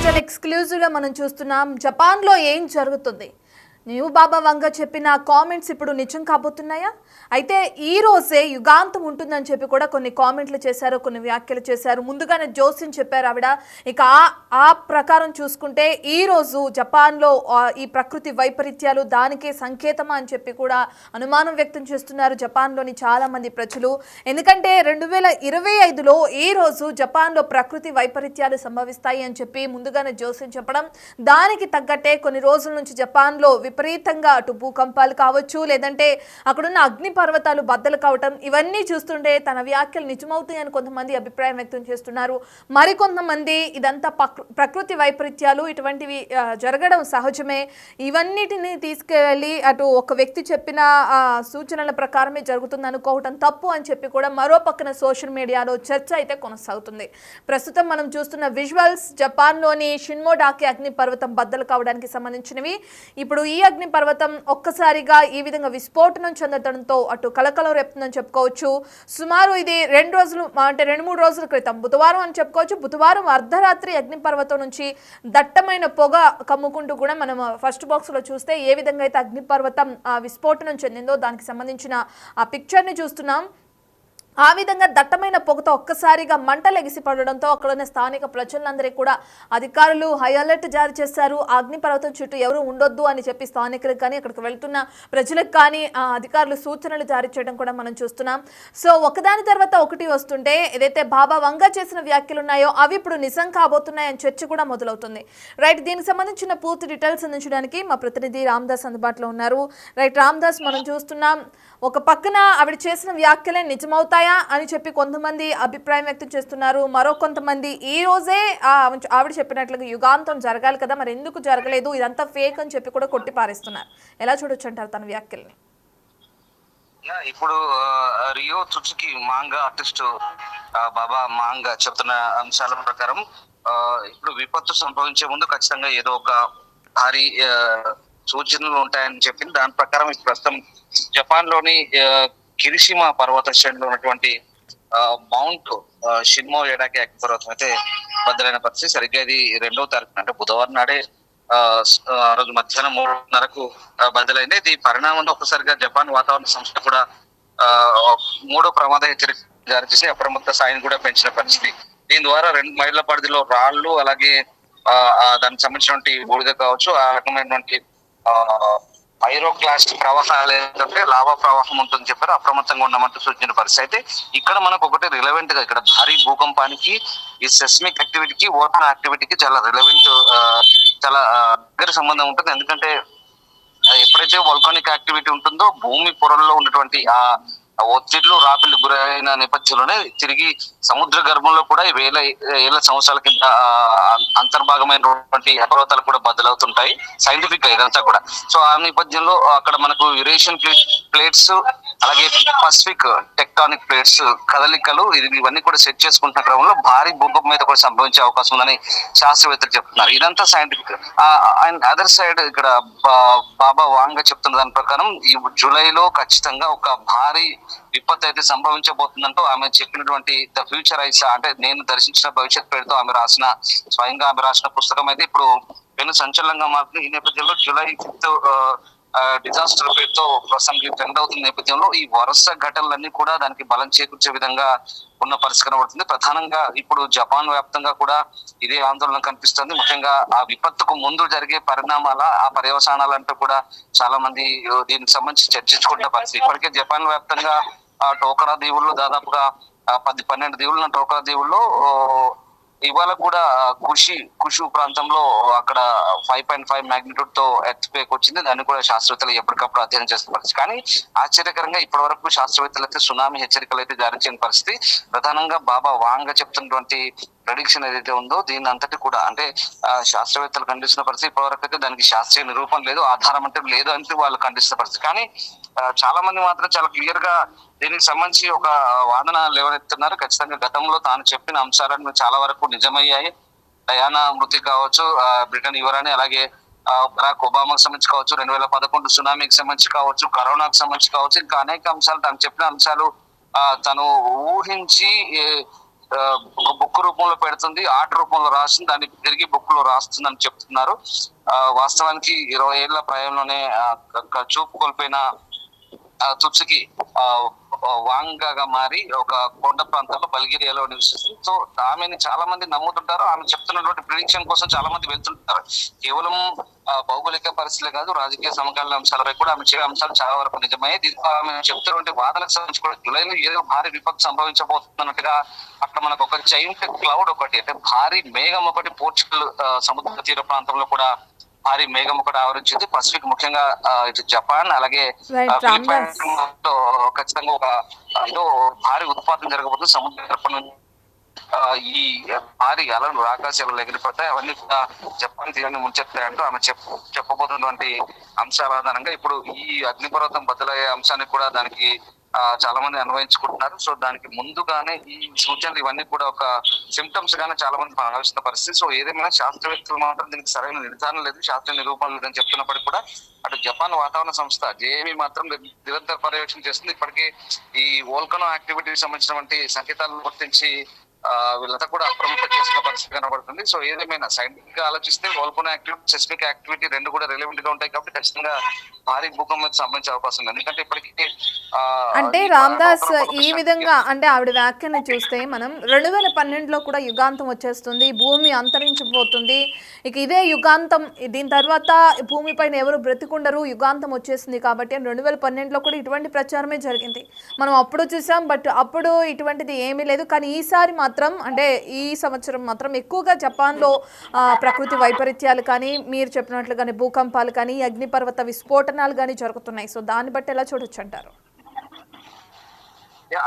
Digital ఎక్స్క్లూజివ్లో మనం చూస్తున్నాం జపాన్లో ఏం జరుగుతుంది. న్యూ బాబా వంగ చెప్పిన కామెంట్స్ ఇప్పుడు నిజం కాబోతున్నాయా? అయితే ఈ రోజే యుగాంతం ఉంటుందని చెప్పి కూడా కొన్ని కామెంట్లు చేశారు, కొన్ని వ్యాఖ్యలు చేశారు. ముందుగానే జోస్యం చెప్పారు ఆవిడ. ఇక ఆ ప్రకారం చూసుకుంటే ఈ రోజు జపాన్లో ఈ ప్రకృతి వైపరీత్యాలు దానికే సంకేతమా అని చెప్పి కూడా అనుమానం వ్యక్తం చేస్తున్నారు జపాన్లోని చాలా మంది ప్రజలు. ఎందుకంటే 2025లో ఈ రోజు జపాన్లో ప్రకృతి వైపరీత్యాలు సంభవిస్తాయి అని చెప్పి ముందుగానే జోస్యం చెప్పడం, దానికి తగ్గట్టే కొన్ని రోజుల నుంచి జపాన్లో విపరీతంగా అటు భూకంపాలు కావచ్చు, లేదంటే అక్కడున్న అగ్ని పర్వతాలు బద్దలు కావటం, ఇవన్నీ చూస్తుంటే తన వ్యాఖ్యలు నిజమవుతాయని కొంతమంది అభిప్రాయం వ్యక్తం చేస్తున్నారు. మరికొంతమంది ఇదంతా ప్రకృతి వైపరీత్యాలు, ఇటువంటివి జరగడం సహజమే, ఇవన్నిటిని తీసుకెళ్ళి అటు ఒక వ్యక్తి చెప్పిన సూచనల ప్రకారమే జరుగుతుంది అనుకోవటం తప్పు అని చెప్పి కూడా మరో పక్కన సోషల్ మీడియాలో చర్చ అయితే కొనసాగుతుంది. ప్రస్తుతం మనం చూస్తున్న విజువల్స్ జపాన్లోని షిన్మోడాకి అగ్ని పర్వతం బద్దలు కావడానికి సంబంధించినవి. ఇప్పుడు ఈ అగ్ని పర్వతం ఒక్కసారిగా ఈ విధంగా విస్ఫోటనం చెందడంతో అటు కలకలం రేపుతుందని చెప్పుకోవచ్చు. సుమారు ఇది 2-3 రోజుల క్రితం బుధవారం అని చెప్పుకోవచ్చు. బుధవారం అర్ధరాత్రి అగ్ని పర్వతం నుంచి దట్టమైన పొగ కమ్ముకుంటూ కూడా మనం ఫస్ట్ బాక్స్ లో చూస్తే ఏ విధంగా అయితే అగ్ని పర్వతం విస్ఫోటనం చెందిందో దానికి సంబంధించిన ఆ పిక్చర్ ని చూస్తున్నాం. ఆ విధంగా దట్టమైన పొగతో ఒక్కసారిగా మంటలు ఎగిసిపడడంతో అక్కడున్న స్థానిక ప్రజలందరికీ కూడా అధికారులు హై అలర్ట్ జారీ చేశారు. అగ్నిపర్వతం చుట్టూ ఎవరు ఉండొద్దు అని చెప్పి స్థానికులకు కానీ అక్కడికి వెళ్తున్న ప్రజలకు కానీ అధికారులు సూచనలు జారీ చేయడం కూడా మనం చూస్తున్నాం. సో ఒకదాని తర్వాత ఒకటి వస్తుంటే ఏదైతే బాబా వంగ చేసిన వ్యాఖ్యలు ఉన్నాయో అవి ఇప్పుడు నిజం కాబోతున్నాయని చర్చ కూడా మొదలవుతుంది. రైట్, దీనికి సంబంధించిన పూర్తి డీటెయిల్స్ అందించడానికి మా ప్రతినిధి రామ్దాస్ అందుబాటులో ఉన్నారు. రైట్ రామ్దాస్, మనం చూస్తున్నాం ఒక పక్కన ఆవిడ చేసిన వ్యాఖ్యలే నిజమవుతాయి అని చెప్పి కొంతమంది అభిప్రాయం వ్యక్తం చేస్తున్నారు. మరో కొంతమంది ఈ రోజే ఆవిడ చెప్పినట్లుగా యుగాంతం జరగాలి కదా, మరి ఎందుకు జరగలేదు, ఇదంతా ఫేక్ అని చెప్పి కూడా కొట్టి పారేస్తున్నారు. ఎలా చూడొచ్చు అంటారు తన వ్యాఖ్యల్ని? ఇప్పుడు రియో త్సుకి మాంగా ఆర్టిస్ట్ బాబా మాంగా చెప్తున్న అంశాల ప్రకారం ఇప్పుడు విపత్తు సంభవించే ముందు ఖచ్చితంగా ఏదో ఒక భారీ సూచనలు ఉంటాయని చెప్పింది. దాని ప్రకారం ఇప్పుడు ప్రస్తుతం జపాన్ లోని కిరిషిమా పర్వత శ్రేణిలో ఉన్నటువంటి మౌంట్ షిన్మో ఎడాకి అగ్ని పర్వతం అయితే బద్దలైన పరిస్థితి. సరిగ్గా ఇది 2వ తారీఖు అంటే బుధవారం నాడే రోజు మధ్యాహ్నం 3:30కు బద్దలైంది. ఇది పరిణామంలో ఒక్కసారిగా జపాన్ వాతావరణ సంస్థ కూడా 3వ ప్రమాద హెచ్చరిక జారీ చేసి అప్రమత్త స్థాయిని కూడా పెంచిన పరిస్థితి. దీని ద్వారా 2 మైళ్ళ పరిధిలో రాళ్లు, అలాగే దానికి సంబంధించినటువంటి బూడిద కావచ్చు, ఆ రకమైనటువంటి పైరోక్లాస్ట్ ప్రవాహాలు ఏంటంటే లావా ప్రవాహం ఉంటుందని చెప్పారు. అప్రమత్తంగా ఉండమంటూ సూచించిన పరిస్థితి. అయితే ఇక్కడ మనకు ఒకటి రిలవెంట్ గా ఇక్కడ భారీ భూకంపానికి, ఈ సెస్మిక్ యాక్టివిటీకి, ఓటాన్ యాక్టివిటీకి చాలా రిలవెంట్, చాలా దగ్గర సంబంధం ఉంటుంది. ఎందుకంటే ఎప్పుడైతే వల్కానిక్ యాక్టివిటీ ఉంటుందో భూమి పొరల్లో ఉన్నటువంటి ఆ ఒత్తిళ్లు రాపిళ్లు గురైన నేపథ్యంలోనే తిరిగి సముద్ర గర్భంలో కూడా ఏళ్ల సంవత్సరాల కింద అంతర్భాగమైనటువంటి పర్వతాలు కూడా బద్దలవుతుంటాయి సైంటిఫిక్ గా ఇదంతా కూడా. సో ఆ నేపథ్యంలో అక్కడ మనకు యురేషియన్ ప్లేట్స్, అలాగే పసిఫిక్ టెక్టానిక్ ప్లేట్స్ కదలికలు ఇవన్నీ కూడా సెట్ చేసుకుంటున్న క్రమంలో భారీ భూకంపం మీద కూడా సంభవించే అవకాశం ఉందని శాస్త్రవేత్తలు చెప్తున్నారు. ఇదంతా సైంటిఫిక్. అండ్ అదర్ సైడ్ ఇక్కడ బాబా వాంగ చెప్తున్న దాని ప్రకారం ఈ జూలైలో ఖచ్చితంగా ఒక భారీ విపత్తు అయితే సంభవించబోతుందంటూ ఆమె చెప్పినటువంటి ద ఫ్యూచర్ ఐస్ అంటే నేను దర్శించిన భవిష్యత్ పేరుతో స్వయంగా ఆమె రాసిన పుస్తకం అయితే ఇప్పుడు పెను సంచలనంగా మారుతుంది. ఈ నేపథ్యంలో జూలై 5th డిజాస్టర్ పేరుతో ప్రస్తుతం ట్రెండ్ అవుతున్న నేపథ్యంలో ఈ వరుస ఘటనలన్నీ కూడా దానికి బలం చేకూర్చే విధంగా ఉన్న పరిస్థితి కనబడుతుంది. ప్రధానంగా ఇప్పుడు జపాన్ వ్యాప్తంగా కూడా ఇదే ఆందోళన కనిపిస్తుంది. ముఖ్యంగా ఆ విపత్తుకు ముందు జరిగే పరిణామాల ఆ పర్యవసానాలంటూ కూడా చాలా మంది దీనికి సంబంధించి చర్చించుకుంటున్న పరిస్థితి. ఇప్పటికే జపాన్ వ్యాప్తంగా టోకరా దీవుల్లో దాదాపుగా 10-12 దీవులు టోకరా దీవుల్లో ఇవాళ కూడా కుషు ప్రాంతంలో అక్కడ 5.5 మాగ్నిట్యూడ్ తో ఎర్త్ క్వేక్ వచ్చింది. దాన్ని కూడా శాస్త్రవేత్తలు ఎప్పటికప్పుడు అధ్యయనం చేస్తున్న పరిస్థితి. కానీ ఆశ్చర్యకరంగా ఇప్పటి వరకు శాస్త్రవేత్తలు అయితే సునామీ హెచ్చరికలు అయితే జారీ చేయని పరిస్థితి. ప్రధానంగా బాబా వాంగ చెప్తున్నటువంటి ప్రెడిక్షన్ ఏదైతే ఉందో దీని అంతటి కూడా అంటే శాస్త్రవేత్తలు ఖండిస్తున్న పరిస్థితి. ఇప్పటివరకు అయితే దానికి శాస్త్రీయ నిరూపణ లేదు, ఆధారం అంటే లేదు అంటే వాళ్ళు ఖండిస్తున్న పరిస్థితి. కానీ చాలా మంది మాత్రం చాలా క్లియర్ గా దీనికి సంబంధించి ఒక వాదన లేవనెత్తున్నారు. ఖచ్చితంగా గతంలో తాను చెప్పిన అంశాలను చాలా వరకు నిజమయ్యాయి. డయానా మృతి కావచ్చు, బ్రిటన్ యువరాణి, అలాగే బరాక్ ఒబామాకు సంబంధించి కావచ్చు, 2011 సునామీకి సంబంధించి కావచ్చు, కరోనాకు సంబంధించి కావచ్చు, ఇంకా అనేక అంశాలు తను చెప్పిన అంశాలు తను ఊహించి ఒక బుక్ రూపంలో పెడుతుంది, ఆర్ట్ రూపంలో రాస్తుంది, దాన్ని తిరిగి బుక్ లో రాస్తుంది అని చెప్తున్నారు. వాస్తవానికి 20 ఏళ్ల ప్రాయంలోనే చూపు కోల్పోయిన తుత్సుకి వాంగాగా మారి ఒక కొండ ప్రాంతంలో బల్గేరియాలో నివసిస్తుంది. సో ఆమెని చాలా మంది నమ్ముతుంటారు. ఆమె చెప్తున్నటువంటి ప్రిడిక్షన్ కోసం చాలా మంది వెళ్తుంటారు. కేవలం భౌగోళిక పరిస్థితులే కాదు, రాజకీయ సమకాలీన అంశాలపై కూడా ఆమె చెప్పే అంశాలు చాలా వరకు నిజమే. దీంతో ఆమె చెప్తున్నటువంటి వాదనకు సంబంధించి కూడా జూలైలో ఏదో భారీ విపత్తు సంభవించబోతున్నట్టుగా అక్కడ మనకు ఒక జైంట్ క్లౌడ్ ఒకటి, అంటే భారీ మేఘం ఒకటి పోర్చుగల్ సముద్ర తీర ప్రాంతంలో కూడా భారీ మేఘం ఒకటి ఆవరించింది. పసిఫిక్ ముఖ్యంగా ఇటు జపాన్ అలాగే ఫిలిప్పైన్స్ లో ఖచ్చితంగా ఒక ఏదో భారీ ఉత్పాదన జరగబోతుంది. సముద్ర ఈ భారీ అలలు ఆకాశాలు ఎగిరిపోతాయి, అవన్నీ కూడా జపాన్ తీరాన్ని ముంచెత్తాయంటూ ఆమె చెప్పబోతున్నటువంటి అంశాల ఆధారంగా ఇప్పుడు ఈ అగ్నిపర్వతం బదులయ్యే అంశాన్ని కూడా దానికి చాలా మంది అన్వయించుకుంటున్నారు. సో దానికి ముందుగానే ఈ సూచనలు ఇవన్నీ కూడా ఒక సిమ్టమ్స్ గానే చాలా మంది భావిస్తున్న పరిస్థితి. సో ఏదేమైనా శాస్త్రవేత్తలు మాత్రం దీనికి సరైన నిర్ధారణ లేదు, శాస్త్రీయ నిరూపణ లేదని చెప్తున్నప్పటికీ కూడా అటు జపాన్ వాతావరణ సంస్థ జేఏమీ మాత్రం నిరంతర పర్యవేక్షణ చేస్తుంది. ఇప్పటికీ ఈ వోల్కనో యాక్టివిటీకి సంబంధించినటువంటి సంకేతాలను గుర్తించి వీళ్ళంతా కూడా అప్రమత్తం చేసిన పరిస్థితి కనబడుతుంది. సో ఏదేమైనా సైంటిఫిక్ గా ఆలోచిస్తే వోల్కనో యాక్టివిటీ, సెస్మిక్ యాక్టివిటీ రెండు కూడా రిలవెంట్ గా ఉంటాయి కాబట్టి ఖచ్చితంగా భారీ భూకంపం సంబంధించే అవకాశం ఉంది. ఎందుకంటే ఇప్పటికీ అంటే రామ్దాస్ ఈ విధంగా అంటే ఆవిడ వ్యాఖ్యను చూస్తే మనం 2012లో కూడా యుగాంతం వచ్చేస్తుంది, భూమి అంతరించిపోతుంది, ఇక ఇదే యుగాంతం, దీని తర్వాత భూమిపైన ఎవరు బ్రతికుండరు, యుగాంతం వచ్చేసింది కాబట్టి 2012లో కూడా ఇటువంటి ప్రచారమే జరిగింది. మనం అప్పుడు చూసాం, బట్ అప్పుడు ఇటువంటిది ఏమీ లేదు. కానీ ఈసారి మాత్రం అంటే ఈ సంవత్సరం మాత్రం ఎక్కువగా జపాన్లో ప్రకృతి వైపరీత్యాలు కానీ, మీరు చెప్పినట్లుగానే భూకంపాలు కానీ, అగ్నిపర్వత విస్ఫోటనాలు కానీ జరుగుతున్నాయి. సో దాన్ని బట్టి ఎలా చూడొచ్చు అంటారు?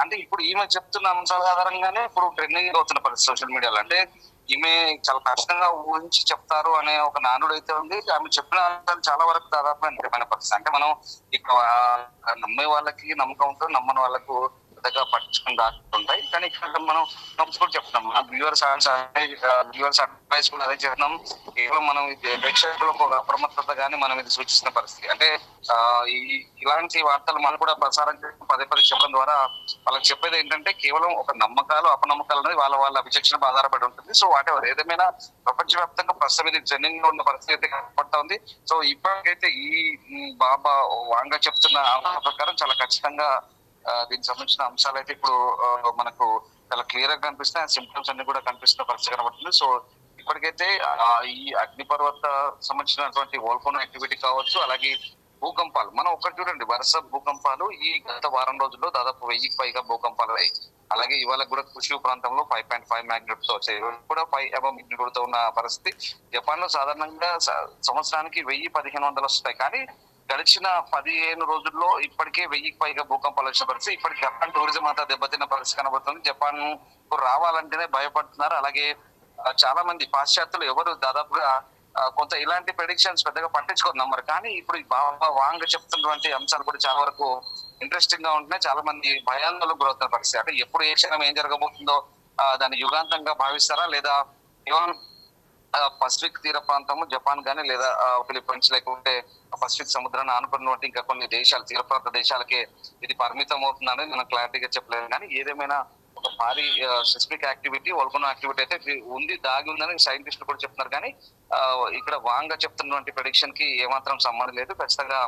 అంటే ఇప్పుడు ఈమె చెప్తున్న అంశాల ఆధారంగానే ఇప్పుడు ట్రెండింగ్ అవుతున్న పరిస్థితి సోషల్ మీడియాలో. అంటే ఈమె చాలా కష్టంగా ఊహించి చెప్తారు అనే ఒక నానుడు అయితే ఉంది. ఆమె చెప్పిన అంశాలు చాలా వరకు దాదాపు నిజమైన పరిస్థితి. అంటే మనం ఇక్కడ నమ్మే వాళ్ళకి నమ్మకం ఉంటుంది, నమ్మని వాళ్ళకు పెద్దగా పట్టించుకుని దాచుకుంటాయి. కానీ ఇక్కడ మనం కూడా చెప్తున్నాం, వ్యూవర్స్ అడ్వైస్ కూడా అదే చెప్తున్నాం. కేవలం మనం ప్రేక్షకులకు ఒక అప్రమత్తత గానీ మనం ఇది సూచిస్తున్న పరిస్థితి. అంటే ఇలాంటి వార్తలు మనం కూడా ప్రసారం చేసి పదే చెప్పడం ద్వారా వాళ్ళకి చెప్పేది ఏంటంటే కేవలం ఒక నమ్మకాలు అపనమ్మకాలు అనేది వాళ్ళ విచక్షణ ఆధారపడి ఉంటుంది. సో వాటెవర్ ఏదేమైనా ప్రపంచవ్యాప్తంగా ప్రస్తుతం ఇది ట్రెండింగ్ లో ఉన్న పరిస్థితి అయితే కనపడతా ఉంది. సో ఇప్పటికైతే ఈ బాబా వాంగా చెప్తున్న ప్రకారం చాలా ఖచ్చితంగా దీనికి సంబంధించిన అంశాలు అయితే ఇప్పుడు మనకు చాలా క్లియర్ గా కనిపిస్తున్నాయి. సింప్టమ్స్ అన్ని కూడా కనిపిస్తున్న పరిస్థితి కనబడుతుంది. సో ఇప్పటికైతే ఈ అగ్నిపర్వత సంబంధించినటువంటి వోల్కనో యాక్టివిటీ కావచ్చు, అలాగే భూకంపాలు మనం ఒకటి చూడండి, వరుస భూకంపాలు ఈ గత వారం రోజుల్లో దాదాపు 1000కి పైగా భూకంపాలు అయ్యాయి. అలాగే ఇవాళ కూడా కుషు ప్రాంతంలో 5.5 మ్యాగ్నిట్యూడ్ తో వచ్చాయి, కూడా 5 అబవ్ మ్యాగ్నిట్యూడ్ తో ఉన్న పరిస్థితి. జపాన్ లో సాధారణంగా సంవత్సరానికి 1000-1500 వస్తాయి, కానీ గడిచిన 15 రోజుల్లో ఇప్పటికే 1000కి పైగా భూకంపాలు వచ్చిన పరిస్థితి. ఇప్పటికి జపాన్ టూరిజం అంతా దెబ్బతిన్న పరిస్థితి కనబడుతుంది. జపాన్ కు రావాలంటేనే భయపడుతున్నారు. అలాగే చాలా మంది పాశ్చాత్యులు ఎవరు దాదాపుగా కొంత ఇలాంటి ప్రెడిక్షన్స్ పెద్దగా పట్టించుకొని నమ్మరు. కానీ ఇప్పుడు బాబా వాంగ్ చెప్తున్నటువంటి అంశాలు కూడా చాలా వరకు ఇంట్రెస్టింగ్ గా ఉంటున్నాయి. చాలా మంది భయాందోళనకు గురవుతున్న పరిస్థితి. అంటే ఎప్పుడు ఏ క్షణం ఏం జరగబోతుందో దాన్ని యుగాంతంగా భావిస్తారా, లేదా కేవలం పసిఫిక్ తీర ప్రాంతము జపాన్ గానీ లేదా ఫిలిప్పైన్స్ లేకుంటే పసిఫిక్ సముద్రాన్ని ఆనుకున్నటువంటి ఇంకా కొన్ని దేశాలు, తీర ప్రాంత దేశాలకే ఇది పరిమితం అవుతుందని మనం క్లారిటీగా చెప్పలేదు. కానీ ఏదేమైనా ఒక భారీ సెస్మిక్ యాక్టివిటీ, వోల్కనో యాక్టివిటీ అయితే ఉంది, దాగి ఉందని సైంటిస్టులు కూడా చెప్తున్నారు. కానీ ఇక్కడ వాంగా చెప్తున్నటువంటి ప్రెడిక్షన్ కి ఏమాత్రం సంబంధం లేదు. ఖచ్చితంగా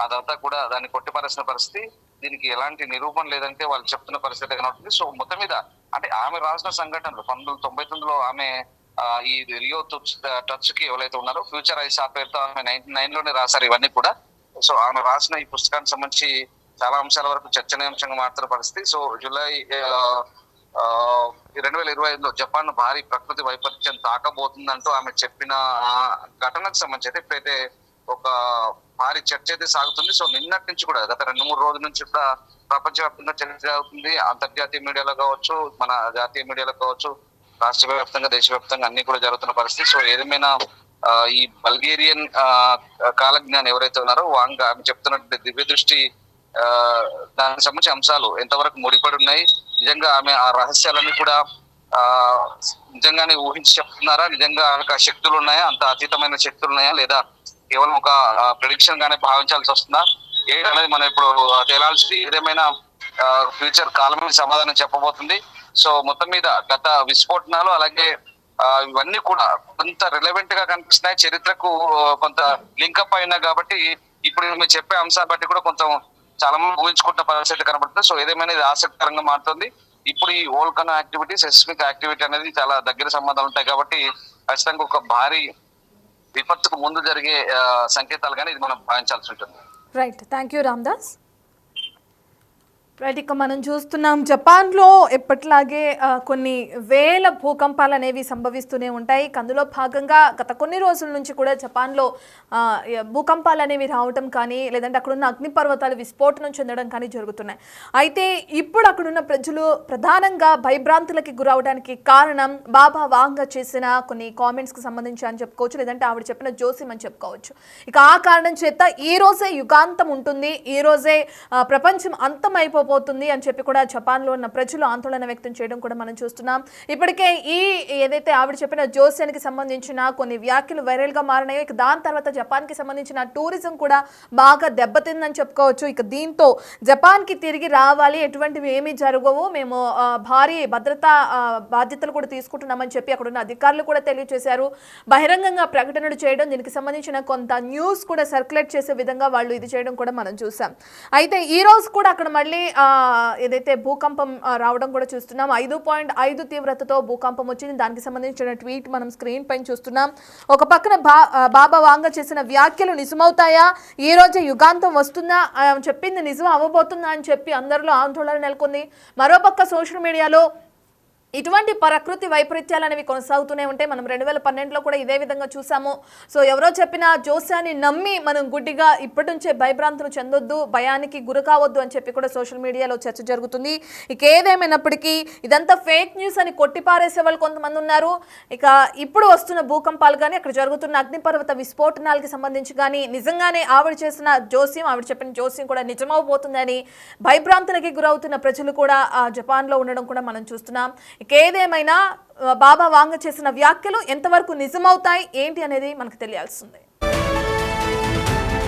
అదంతా కూడా దాన్ని కొట్టిపారేసిన పరిస్థితి. దీనికి ఎలాంటి నిరూపణ లేదంటే వాళ్ళు చెప్తున్న పరిస్థితి కనబడుతుంది. సో మొత్తం మీద అంటే ఆమె రాసిన సంఘటనలు 1999లో ఆమె ఈ రియో టచ్ కి ఎవరైతే ఉన్నారో ఫ్యూచర్ ఐస్ ఆ పేరుతో ఆమె 1999 లోనే రాశారు ఇవన్నీ కూడా. సో ఆమె రాసిన ఈ పుస్తకానికి సంబంధించి చాలా అంశాల వరకు చర్చనీయాంశంగా మారుతున్న పరిస్థితి. సో జూలై 2025లో జపాన్ భారీ ప్రకృతి వైపరీత్యం తాకబోతుందంటూ ఆమె చెప్పిన ఘటనకు సంబంధించి అయితే ఇప్పుడైతే ఒక భారీ చర్చ అయితే సాగుతుంది. సో నిన్నటి నుంచి కూడా గత 2-3 రోజుల నుంచి కూడా ప్రపంచవ్యాప్తంగా చర్చ అవుతుంది. అంతర్జాతీయ మీడియాలో కావచ్చు, మన జాతీయ మీడియాలో కావచ్చు, రాష్ట్ర వ్యాప్తంగా దేశవ్యాప్తంగా అన్ని కూడా జరుగుతున్న పరిస్థితి. సో ఏదేమైనా ఈ బల్గేరియన్ కాలజ్ఞాని ఎవరైతే ఉన్నారో వాంగ్ ఆమె చెప్తున్నట్టు దివ్య దృష్టి దానికి సంబంధించిన అంశాలు ఎంతవరకు ముడిపడి ఉన్నాయి, నిజంగా ఆమె ఆ రహస్యాలన్నీ కూడా నిజంగానే ఊహించి చెప్తున్నారా, నిజంగా ఆ శక్తులు ఉన్నాయా, అంత అతీతమైన శక్తులు ఉన్నాయా, లేదా కేవలం ఒక ప్రిడిక్షన్ గానే భావించాల్సి వస్తుందా ఏంటనేది మనం ఇప్పుడు తేలాల్సి. ఏదేమైనా ఫ్యూచర్ కాలమే సమాధానం చెప్పబోతుంది. సో మొత్తం మీద గత విస్ఫోటనాలు అలాగే ఇవన్నీ కూడా కొంత రిలవెంట్ గా కనిపిస్తున్నాయి, చరిత్రకు కొంత లింకప్ అయినా కాబట్టి ఇప్పుడు మీరు చెప్పే అంశాన్ని బట్టి కూడా కొంత చాలా మంది ఊహించుకుంటున్న పరిస్థితి కనబడుతుంది. సో ఏదేమైనా ఇది ఆసక్తికరంగా మారుతుంది. ఇప్పుడు ఈ వోల్కనో యాక్టివిటీ, సెస్మిక్ యాక్టివిటీ అనేది చాలా దగ్గర సంబంధాలు ఉంటాయి కాబట్టి ఖచ్చితంగా ఒక భారీ విపత్తుకు ముందు జరిగే సంకేతాలు కానీ ఇది మనం భావించాల్సి ఉంటుంది. Right, thank you Ramdas. Right, ఇక మనం చూస్తున్నాం జపాన్లో ఎప్పటిలాగే కొన్ని వేల భూకంపాలు అనేవి సంభవిస్తూనే ఉంటాయి. అందులో భాగంగా గత కొన్ని రోజుల నుంచి కూడా జపాన్లో భూకంపాలు అనేవి రావటం కానీ లేదంటే అక్కడున్న అగ్నిపర్వతాలు విస్ఫోటనం చెందడం కానీ జరుగుతున్నాయి. అయితే ఇప్పుడు అక్కడున్న ప్రజలు ప్రధానంగా భయభ్రాంతులకి గురవడానికి కారణం బాబా వాంగ చేసిన కొన్ని కామెంట్స్కి సంబంధించి అని చెప్పుకోవచ్చు, లేదంటే ఆవిడ చెప్పిన జోసిం అని చెప్పుకోవచ్చు. ఇక ఆ కారణం చేత ఈ రోజే యుగాంతం ఉంటుంది, ఈ రోజే ప్రపంచం అంతమైపోతుంది అని చెప్పి కూడా జపాన్లో ఉన్న ప్రజలు ఆందోళన వ్యక్తం చేయడం కూడా మనం చూస్తున్నాం. ఇప్పటికే ఏదైతే ఆవిడ చెప్పిన జోస్యానికి సంబంధించిన కొన్ని వ్యాఖ్యలు వైరల్గా మారినాయో, ఇక దాని తర్వాత జపాన్కి సంబంధించిన టూరిజం కూడా బాగా దెబ్బతిందని చెప్పుకోవచ్చు. ఇక దీంతో జపాన్కి తిరిగి రావాలి, ఎటువంటివి ఏమీ జరగవు, మేము భారీ భద్రతా బాధ్యతలు కూడా తీసుకుంటున్నామని చెప్పి అక్కడున్న అధికారులు కూడా తెలియజేశారు. బహిరంగంగా ప్రకటనలు చేయడం, దీనికి సంబంధించిన కొంత న్యూస్ కూడా సర్క్యులేట్ చేసే విధంగా వాళ్ళు ఇది చేయడం కూడా మనం చూసాం. అయితే ఈ రోజు కూడా అక్కడ మళ్ళీ ఏదైతే భూకంపం రావడం కూడా చూస్తున్నాం. 5.5 తీవ్రతతో భూకంపం వచ్చింది. దానికి సంబంధించిన ట్వీట్ మనం స్క్రీన్ పైన చూస్తున్నాం. ఒక పక్కన బాబా వాంగ చేసిన వ్యాఖ్యలు నిజమవుతాయా, ఈ రోజు యుగాంతం వస్తుందా, చెప్పింది నిజం అవ్వబోతుందా అని చెప్పి అందరిలో ఆందోళన నెలకొంది. మరోపక్క సోషల్ మీడియాలో ఇటువంటి ప్రకృతి వైపరీత్యాలు అనేవి కొనసాగుతూనే ఉంటాయి. మనం 2012లో కూడా ఇదే విధంగా చూసాము. సో ఎవరో చెప్పిన జోస్యాన్ని నమ్మి మనం గుడ్డిగా ఇప్పటి నుంచే భయభ్రాంతులు చెందొద్దు, భయానికి గురి కావద్దు అని చెప్పి కూడా సోషల్ మీడియాలో చర్చ జరుగుతుంది. ఇక ఏదేమైనప్పటికీ ఇదంతా ఫేక్ న్యూస్ అని కొట్టిపారేసే వాళ్ళు కొంతమంది ఉన్నారు. ఇక ఇప్పుడు వస్తున్న భూకంపాలు కానీ అక్కడ జరుగుతున్న అగ్నిపర్వత విస్ఫోటనాలకి సంబంధించి కానీ నిజంగానే ఆవిడ చేసిన జోస్యం, ఆవిడ చెప్పిన జోస్యం కూడా నిజమవబోతుందని భయభ్రాంతులకి గురవుతున్న ప్రజలు కూడా జపాన్లో ఉండడం కూడా మనం చూస్తున్నాం. ఏదేమైనా బాబా వాంగ చేసిన వ్యాఖ్యలు ఎంతవరకు నిజమవుతాయి ఏంటి అనేది మనకు తెలియాల్సిందే.